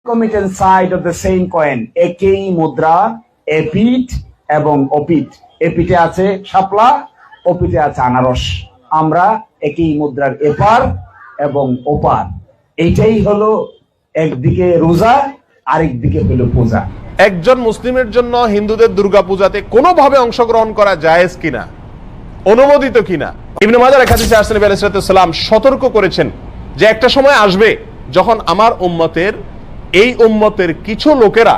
concomitant side of the same coin, একই মুদ্রা এপিঠ এবং ওপিঠ। এপিঠে আছে শাপলা, ওপিঠে আছে আনারস। আমরা একই মুদ্রার এপার এবং ওপার। এইটাই হলো একদিকে রোজা, আরেকদিকে হলো পূজা। একজন মুসলিমের জন্য হিন্দুদের দুর্গাপূজাতে কোনোভাবে অংশগ্রহণ করা জায়েজ কিনা, অনুমোদিত কিনা, ইবনে মাজাহ এর হাদিসে আসছে নবী আলাইহিস সালাম সতর্ক করেছেন যে একটা সময় আসবে যখন আমার এই উম্মতের কিছু লোকেরা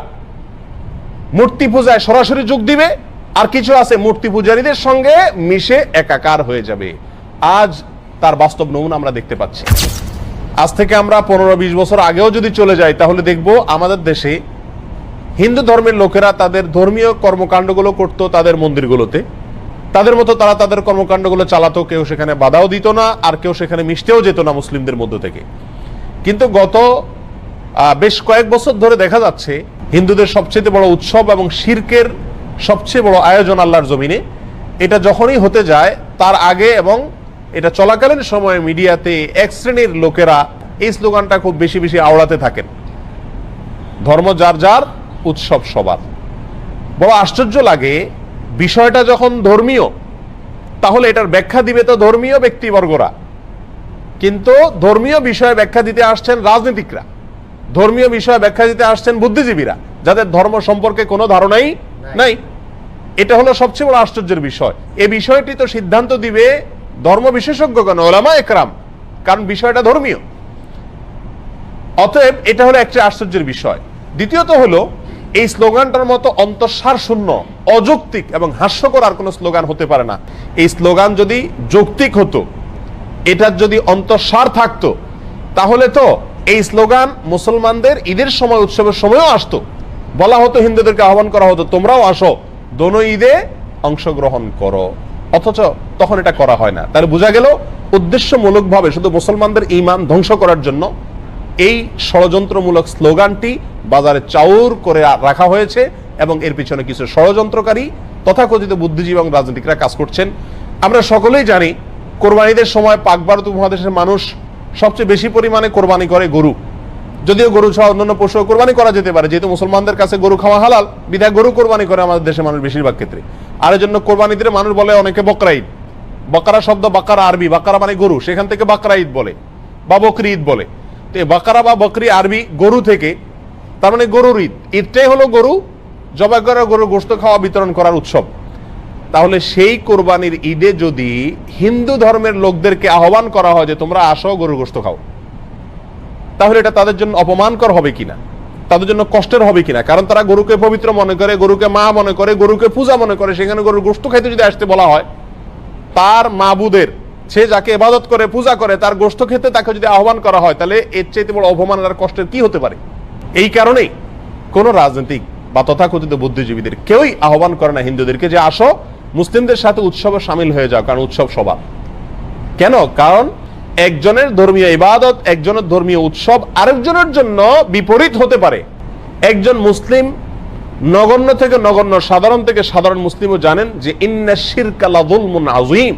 মূর্তি পূজায় সরাসরি যোগ দিবে, আর কিছু আছে মূর্তি পূজারীদের সঙ্গে মিশে একাকার হয়ে যাবে। আজ তার বাস্তব নমুনা আমরা দেখতে পাচ্ছি। আজ থেকে আমরা 15-20 বছর আগেও যদি চলে যাই তাহলে দেখব আমাদের দেশে হিন্দু ধর্মের লোকেরা তাদের ধর্মীয় কর্মকাণ্ডগুলো করতো তাদের মন্দিরগুলোতে, তাদের মতো তারা তাদের কর্মকাণ্ডগুলো চালাতো, কেউ সেখানে বাধাও দিত না, আর কেউ সেখানে মিশতেও যেত না মুসলিমদের মধ্য থেকে। কিন্তু গত বেশ কয়েক বছর ধরে দেখা যাচ্ছে হিন্দুদের সবচেয়ে বড় উৎসব এবং শিরকের সবচেয়ে বড় আয়োজন আল্লাহর জমিনে, এটা যখনই হতে যায় তার আগে এবং এটা চলাকালীন সময়ে মিডিয়াতে এক শ্রেণীর লোকেরা এই স্লোগানটা খুব বেশি বেশি আওড়াতে থাকেন, ধর্ম যার যার, উৎসব সবার। বড় আশ্চর্য লাগে, বিষয়টা যখন ধর্মীয় তাহলে এটার ব্যাখ্যা দিবে তো ধর্মীয় ব্যক্তিবর্গরা, কিন্তু ধর্মীয় বিষয়ে ব্যাখ্যা দিতে আসছেন রাজনীতিকরা, ধর্মীয় বিষয়ে ব্যাখ্যা দিতে আসছেন বুদ্ধিজীবীরা, যাদের ধর্ম সম্পর্কে কোনো ধারণাই নাই। এটা হলো সবচেয়ে বড় আশ্চর্যের বিষয়। এই বিষয়টি তো সিদ্ধান্ত দিবে ধর্ম বিশেষজ্ঞগণ, ওলামা একরাম, কারণ বিষয়টা ধর্মীয়। অতএব এটা হলো একটা আশ্চর্যের বিষয়। দ্বিতীয়ত হলো এই স্লোগানটার মতো অন্তঃসার শূন্য, অযৌক্তিক এবং হাস্যকর আর কোনো স্লোগান হতে পারে না। এই স্লোগান যদি যৌক্তিক হতো, এটার যদি অন্তঃসার থাকতো, তাহলে তো এই স্লোগান মুসলমানদের ঈদের সময়, উৎসবের সময়ও আসতো। বলা হতো, হিন্দুদেরকে আহ্বান করা হতো, তোমরাও আসো, দোনো ঈদে অংশগ্রহণ করো। অথচ তখন এটা করা হয় না। তাহলে বোঝা গেল উদ্দেশ্যমূলকভাবে শুধু মুসলমানদের ঈমান ধ্বংস করার জন্য এই ষড়যন্ত্রমূলক স্লোগানটি বাজারে চাউর করে রাখা হয়েছে, এবং এর পিছনে কিছু ষড়যন্ত্রকারী তথাকথিত বুদ্ধিজীবী এবং রাজনীতিকরা কাজ করছেন। আমরা সকলেই জানি কোরবানিদের সময় পাক ভারত উপমহাদেশের মানুষ সবচেয়ে বেশি পরিমাণে কোরবানি করে গরু। যদিও গরু ছাড়া অন্যান্য পশু কোরবানি করা যেতে পারে, যেহেতু মুসলমানদের কাছে গরু খাওয়া হালাল, বিধায় গরু কোরবানি করে আমাদের দেশের মানুষ বেশিরভাগ ক্ষেত্রে। আর এর জন্য কোরবানিদের মানুষ বলে অনেকে বকরা ঈদ। বাকারা শব্দ, বাকারা আরবি, বাকারা মানে গরু, সেখান থেকে বাকরা ঈদ বলে বা বকরি ঈদ বলে। তো বাকারা বা বকরি আরবি গরু থেকে, তার মানে গরুর ঈদ। ঈদটাই হলো গরু জবাই করে গরুর গোশত খাওয়া, বিতরণ করার উৎসব। তাহলে সেই কোরবানির ঈদে যদি হিন্দু ধর্মের লোকদেরকে আহ্বান করা হয় যে তোমরা আসো, গরুর গোশত খাও, তাহলে এটা তাদের জন্য অপমানকর হবে কিনা, তাদের জন্য কষ্টের হবে কিনা? কারণ তারা গরুকে পবিত্র মনে করে, গরুকে মা মনে করে, গরুকে পূজা মনে করে। সেখানে গরুর গোশত খাইতে যদি আসতে বলা হয়, তার মাবুদের, সে যাকে ইবাদত করে, পূজা করে, তার গোশত খেতে তাকে যদি আহ্বান করা হয়, তাহলে এর চাইতে বড় অপমান আর কষ্টের কি হতে পারে? এই কারণেই কোন রাজনৈতিক বা তথাকথিত বুদ্ধিজীবীদের কেউই আহ্বান করে না হিন্দুদেরকে যে আসো, মুসলিমদের সাথে উৎসবে সামিল হয়ে যাও, কারণ উৎসব সবার। কেন? কারণ একজনের ধর্মীয় ইবাদত, একজনের ধর্মীয় উৎসব আরেকজনের জন্য বিপরীত হতে পারে। একজন মুসলিম নগণ্য থেকে নগণ্য, সাধারণ থেকে সাধারণ মুসলিমও জানেন যে ইন্না শিরকা লাযুলমুন আযীম,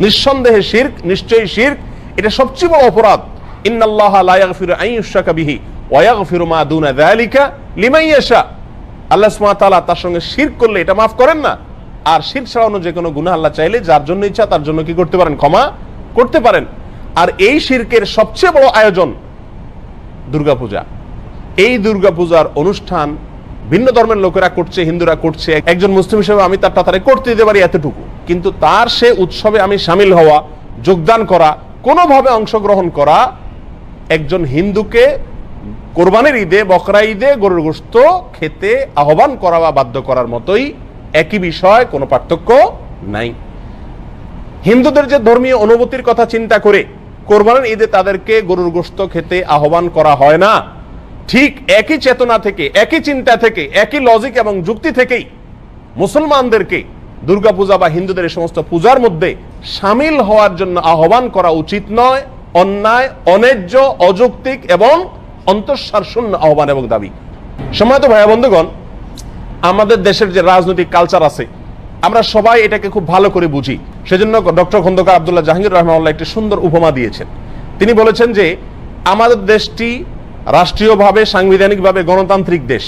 নিঃসন্দেহে শিরক, নিশ্চয়ই শিরক এটা সবচেয়ে বড় অপরাধ। ইন্নাল্লাহা লা ইয়াগফিরু আন ইউশরাকা বিহি ওয়া ইয়াগফিরু মা দুনা যালিকা লিমান ইয়াশা। আল্লাহ সুবহানাহু ওয়া তাআলা তার সঙ্গে শিরক করলে এটা মাফ করেন না, আর শিরক ছাড়ানো যে কোনো গুনাহ আল্লাহ চাইলে যার জন্য ইচ্ছা তার জন্য কি করতে পারেন? ক্ষমা করতে পারেন। আর এই শিরকের সবচেয়ে বড় আয়োজন দুর্গাপূজা। এই দুর্গাপূজার অনুষ্ঠান ভিন্ন ধর্মের লোকেরা করছে, হিন্দুরা করছে। একজন মুসলিম হিসেবে আমি তার তাড়াতাড়ি করতে দিতে পারি এতটুকু, কিন্তু তার সে উৎসবে আমি সামিল হওয়া, যোগদান করা, কোনোভাবে অংশগ্রহণ করা একজন হিন্দুকে কোরবানির ঈদে, বকরা ঈদে গরুর গোশত খেতে আহ্বান করা বা বাধ্য করার মতোই, একই বিষয়, কোনো পার্থক্য নাই। হিন্দুদের যে ধর্মীয় অনুভূতির কথা চিন্তা করে কোরবানির ঈদে তাদেরকে গরুর গোশত খেতে আহ্বান করা হয় না, ঠিক একই চেতনা থেকে, একই চিন্তা থেকে, একই লজিক এবং যুক্তি থেকেই মুসলমানদেরকে দুর্গাপূজা বা হিন্দুদের এই সমস্ত পূজার মধ্যে সামিল হওয়ার জন্য আহ্বান করা উচিত নয়, অন্যায়, অন্যায্য, অযৌক্তিক এবং অন্তঃসার শূন্য আহ্বান এবং দাবি। সম্মানিত ভাই বন্ধুগণ, আমাদের দেশের যে রাজনৈতিক কালচার আছে আমরা সবাই এটাকে খুব ভালো করে বুঝি। সেজন্য ডক্টর খন্দকার আব্দুল্লাহ জাহাঙ্গীর রাহমাহুল্লাহ একটি সুন্দর উপমা দিয়েছেন। তিনি বলেছেন যে আমাদের দেশটি রাষ্ট্রীয়ভাবে সাংবিধানিকভাবে গণতান্ত্রিক দেশ,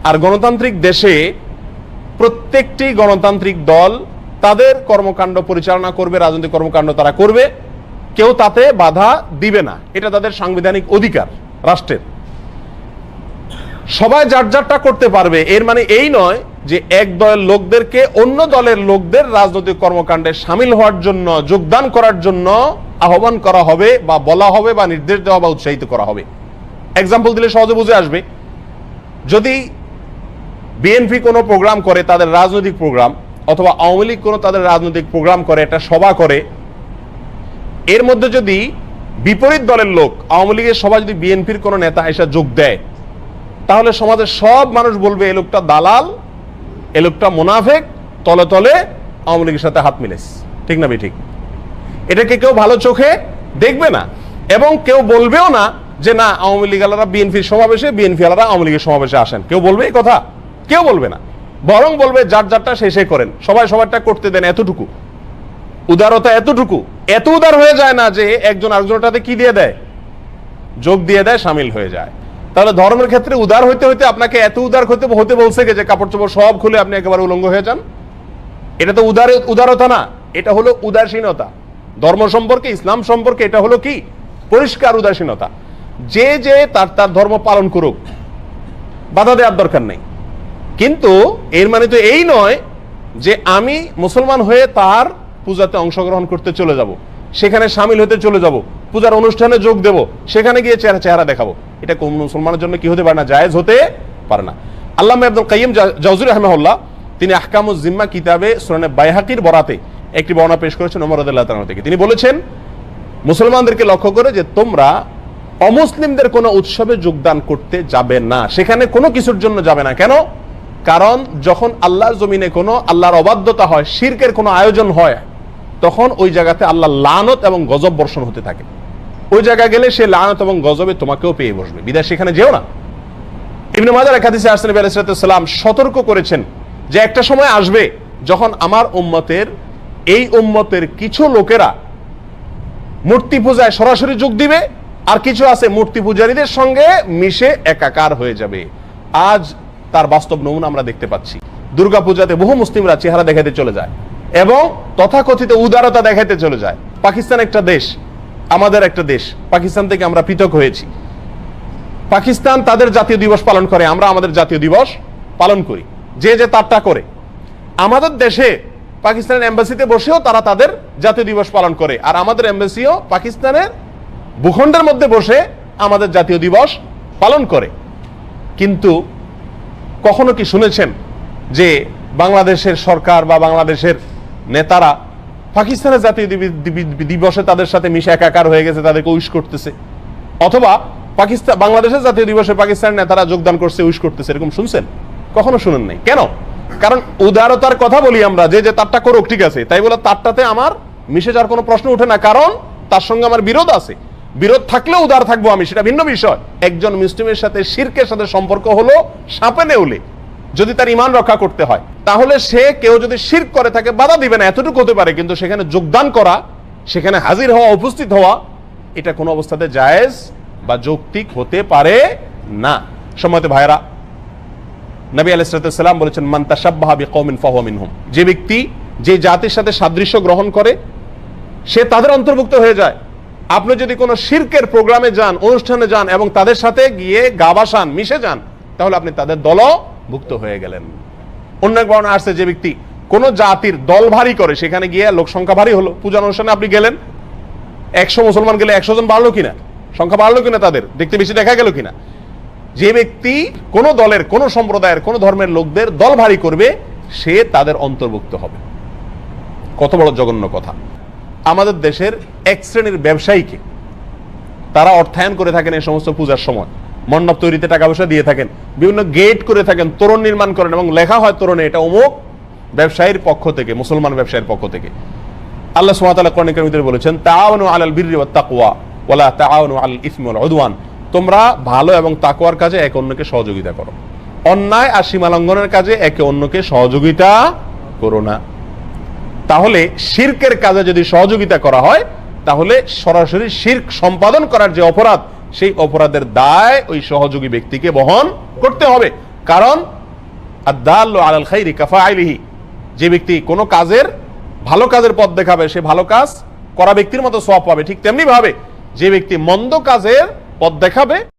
আর গণতান্ত্রিক দেশে প্রত্যেকটি গণতান্ত্রিক দল তাদের কর্মকাণ্ড পরিচালনা করবে, রাজনৈতিক কর্মকাণ্ড তারা করবে, কেউ তাতে বাধা দিবে না, এটা তাদের সাংবিধানিক অধিকার রাষ্ট্রের। সবাই যার যারটা করতে পারবে, এর মানে এই নয় যে এক দলের লোকদেরকে অন্য দলের লোকদের রাজনৈতিক কর্মকাণ্ডে সামিল হওয়ার জন্য, যোগদান করার জন্য আহ্বান করা হবে বা বলা হবে বা নির্দেশ দেওয়া বা উৎসাহিত করা হবে। এক্সাম্পল দিলে সহজে বুঝে আসবে। যদি বিএনপি কোনো প্রোগ্রাম করে, তাদের রাজনৈতিক প্রোগ্রাম, অথবা আওয়ামী লীগ কোনো তাদের রাজনৈতিক প্রোগ্রাম করে, একটা সভা করে, এর মধ্যে যদি বিপরীত দলের লোক, আওয়ামী লীগের সভা যদি বিএনপির কোনো নেতা এসে যোগ দেয়, তাহলে সমাজের সব মানুষ বলবে এ লোকটা দালাল, এ লোকটা মুনাফেক, তলে তলে আওয়ামী লীগের সাথে হাত মিলেছে। ঠিক না ঠিক? এটাকে কেউ ভালো চোখে দেখবে না, এবং কেউ বলবেও না যে না আওয়ামী লীগ আলারা বিএনপির সমাবেশে, বিএনপি আলারা আওয়ামী লীগের সমাবেশে আসেন। কেউ বলবে এই কথা? কেউ বলবে না। বরং বলবে যার যারটা শেষে করেন, সবাই সবারটা করতে দেন। এতটুকু উদারতা, এতটুকু, এত উদার হয়ে যায় না যে একজন আরেকজনটাতে কি দিয়ে দেয়, যোগ দিয়ে দেয়, সামিল হয়ে যায়। তাহলে ধর্মের ক্ষেত্রে উদার হইতে হইতে আপনাকে এত উদার হতে বলছে যে কাপড় চোপড় সব খুলে আপনি একেবারে উলঙ্গ হয়ে যান? এটা তো উদারতা না, এটা হলো উদাসীনতা। ধর্ম সম্পর্কে, ইসলাম সম্পর্কে এটা হলো কি? পরিষ্কার উদাসীনতা। যে যে তার তার ধর্ম পালন করুক, বাধা দেওয়ার দরকার নেই। কিন্তু এর মানে তো এই নয় যে আমি মুসলমান হয়ে তার পূজাতে অংশগ্রহণ করতে চলে যাব, সেখানে সামিল হতে চলে যাব, পূজার অনুষ্ঠানে যোগ দেব, সেখানে গিয়ে চেহারা দেখাবো। এটা কোন মুসলমানের জন্য কি হতে পারে না? জায়েজ হতে পারে না। আল্লামা ইবনুল কাইয়িম জাওযী রাহিমাহুল্লাহ তিনি আহকামুজ জিম্মা কিতাবে সুনানে বাইহাকির বরাতে একটি বর্ণনা পেশ করেছেন ওমর রাদিয়াল্লাহু তাআলা থেকে। তিনি বলেছেন মুসলমানদেরকে লক্ষ্য করে যে তোমরা অমুসলিমদের কোনো উৎসবে যোগদান করতে যাবে না, সেখানে কোনো কিছুর জন্য যাবে না। কেন? কারণ যখন আল্লাহর জমিনে কোনো আল্লাহর অবাধ্যতা হয়, শিরকের কোনো আয়োজন হয়, তখন ওই জায়গাতে আল্লাহর লানত এবং গজব বর্ষণ হতে থাকে। ওই জায়গা গেলে সে লানত এবং গজবে তোমাকেও পেয়ে বসবে, বিদায় সেখানে যেও না। ইবনে মাজার এক হাদিসে আসছে নবী আলাইহিস সালাম সতর্ক করেছেন যে একটা সময় আসবে যখন আমার উম্মতের কিছু লোকেরা মূর্তি পূজায় সরাসরি যোগ দিবে, আর কিছু আছে মূর্তি পূজারীদের সঙ্গে মিশে একাকার হয়ে যাবে। আজ তার বাস্তব নমুনা আমরা দেখতে পাচ্ছি। দুর্গা পূজাতে বহু মুসলিমরা চেহারা দেখাতে চলে যায় এবং তথাকথিত উদারতা দেখাতে চলে যায়। পাকিস্তান একটা দেশ, আমাদের একটা দেশ, পাকিস্তান থেকে আমরা পৃথক হয়েছি। পাকিস্তান তাদের জাতীয় দিবস পালন করে, আমরা আমাদের জাতীয় দিবস পালন করি, যে যে তারটা করে। আমাদের দেশে পাকিস্তানের এম্বাসিতে বসেও তারা তাদের জাতীয় দিবস পালন করে, আর আমাদের এম্বাসিও পাকিস্তানের ভূখণ্ডের মধ্যে বসে আমাদের জাতীয় দিবস পালন করে। কিন্তু কখনো কি শুনেছেন যে বাংলাদেশের সরকার বা বাংলাদেশের নেতারা পাকিস্তানের জাতীয় দিবসে তাদের সাথে মিশে একাকার হয়ে গেছে, তাদেরকে উইশ করতেছে? অথবা বাংলাদেশের জাতীয় দিবসে পাকিস্তানের নেতারা যোগদান করছে, উইশ করতেছে, এরকম শুনছেন? কখনো শুনেন নাই। কেন? কারণ উদারতার কথা বলি আমরা, যে যে তারটা করুক, ঠিক আছে, তাই বলে তারটাতে আমার মিশে যাওয়ার কোনো প্রশ্ন ওঠে না, কারণ তার সঙ্গে আমার বিরোধ আছে। বিরোধ থাকলেও উদার থাকবো আমি, সেটা ভিন্ন বিষয়। একজন মুসলিমের সাথে শিরকের সাথে সম্পর্ক হলো সাপে নেউলে। যদি তার ঈমান রক্ষা করতে হয়, তাহলে সে কেউ যদি শিরক করে থাকে বাধা দিবে না, এতটুকু হতে পারে। কিন্তু সেখানে যোগদান করা, সেখানে হাজির হওয়া, উপস্থিত হওয়া, এটা কোনো অবস্থাতে জায়েজ বা যৌক্তিক হতে পারে না। সম্মানিত ভাইরা, নবী আলাইহিস সালাম বলেছেন মান তাশাব্বাহা বিকওমিন ফাহুয়া মিনহুম। যে ব্যক্তি যে জাতির সাথে সাদৃশ্য গ্রহণ করে সে তাদের অন্তর্ভুক্ত হয়ে যায়। আপনি যদি কোনো শিরকের প্রোগ্রামে যান, অনুষ্ঠানে যান এবং তাদের সাথে গিয়ে গা ভাসান, মিশে যান, তাহলে আপনি তাদের দলভুক্ত হয়ে গেলেন। অন্য এক বর্ণনা আসছে যে ব্যক্তি কোন জাতির দল ভারী করে, সেখানে গিয়ে লোক সংখ্যা ভারী হলো, পূজা অনুষ্ঠানে আপনি গেলেন, 100 মুসলমান গেলে 100 জন বাড়লো কিনা, সংখ্যা বাড়লো কিনা, তাদের দেখতে বেশি দেখা গেল কিনা। যে ব্যক্তি কোন দলের, কোন সম্প্রদায়ের, কোন ধর্মের লোকদের দল ভারী করবে, সে তাদের অন্তর্ভুক্ত হবে। কত বড় জঘন্য কথা। আমাদের দেশের এক শ্রেণীর ব্যবসায়ীকে তারা অর্থায়ন করে থাকেন এই সমস্ত পূজার সময়, মণ্ডপ তৈরিতে টাকা পয়সা দিয়ে থাকেন, বিভিন্ন গেট করে থাকেন, তোরণ নির্মাণ করেন এবং লেখা হয় তোরণে এটা অমুক ব্যবসায়ীর পক্ষ থেকে, মুসলমান ব্যবসায়ীর পক্ষ থেকে। আল্লাহ সুবহানাহু ওয়া তাআলা কোরআনে কারীমের ভিতরে বলেছেন তাআওয়ানু আলাল বিররি ওয়াত তাকওয়া ওয়া লা তাআওয়ানু আলাল ইসমি ওয়াল উদওয়ান। তোমরা ভালো এবং তাকওয়ার কাজে একে অন্যকে সহযোগিতা করো, অন্যায় আর সীমা লঙ্ঘনের কাজে একে অন্যকে সহযোগিতা করো না। তাহলে শিরকের কাজে যদি সহযোগিতা করা হয়, তাহলে সরাসরি শিরক সম্পাদন করার যে অপরাধ, সেই অপরাধের দায় ওই সহযোগী ব্যক্তিকে বহন করতে হবে। কারণ আদ-দাল্লু আলাল খাইরি কাফাইলিহি, যে ব্যক্তি কোনো কাজের ভালো কাজের পথ দেখাবে সে ভালো কাজ করা ব্যক্তির মতো সওয়াব পাবে। ঠিক তেমনি ভাবে যে ব্যক্তি মন্দ কাজের পথ দেখাবে